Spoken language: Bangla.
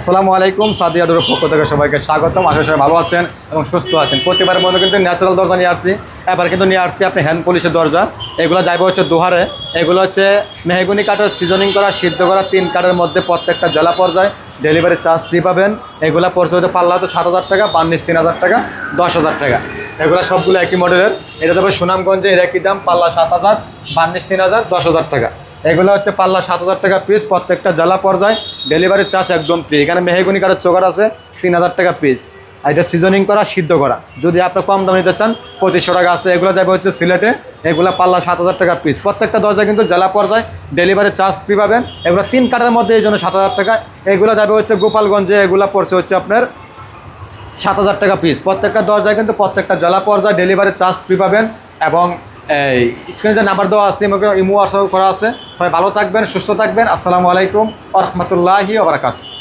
আসসালামু আলাইকুম। সাদিয়া ডোরের পক্ষ থেকে সবাইকে স্বাগতম। আশা সবাই ভালো আছেন এবং সুস্থ আছেন। প্রতিবারের মধ্যে কিন্তু ন্যাচারাল দরজা নিয়ে আসছি, এবার কিন্তু নিয়ে আসছি আপনি হ্যান্ড পলিশের দরজা। এগুলো যাইবে হচ্ছে দুহারে। এগুলো হচ্ছে মেহগুনি কাঠের সিজনিং করা, সিদ্ধ করা 3 কাঠের মধ্যে প্রত্যেকটা জেলা পর্যায়ে ডেলিভারি চার্জ ফ্রি পাবেন। এগুলো পড়ছে হচ্ছে পাল্লা হচ্ছে 7,000 টাকা, বার্নিশ 3,000 টাকা, 10,000 টাকা। এগুলো সবগুলো একই মডেলের। এটা তবে সুনামগঞ্জে এর একই দাম, পাল্লা 7,000, বার্নিশ 3,000, 10,000 টাকা। এগুলো হচ্ছে পাল্লা 7,000 টাকা পিস, প্রত্যেকটা জেলা পর্যায়ে ডেলিভারি চার্জ একদম ফ্রি। এখানে মেহগুনি কাঠের চোকার আছে 3,000 টাকা পিস। আর এটা সিজনিং করা, সিদ্ধ করা। যদি আপনি কম দামে নিতে চান 2,500 টাকা আছে। এগুলো যাবে হচ্ছে সিলেটে। এগুলো পাল্লা 7,000 টাকা পিস। প্রত্যেকটা দরজায় কিন্তু জেলা পর্যায়ে ডেলিভারি চার্জ ফ্রি পাবেন। এগুলো 3 কাঠের মধ্যে এই জন্য 7,000 টাকা। এগুলো যাবে হচ্ছে গোপালগঞ্জে। এগুলো পড়ছে হচ্ছে আপনার 7,000 টাকা পিস। প্রত্যেকটা দরজায় কিন্তু প্রত্যেকটা জেলা পর্যায়ে ডেলিভারি চার্জ ফ্রি পাবেন। এবং এই স্ক্রিনে যে নাম্বার দেওয়া আছে, ইমো হোয়াটসঅ্যাপ করা আছে। সবাই ভালো থাকবেন, সুস্থ থাকবেন। আসসালামু আলাইকুম ওয়া রাহমাতুল্লাহি ওয়া বারাকাতুহু।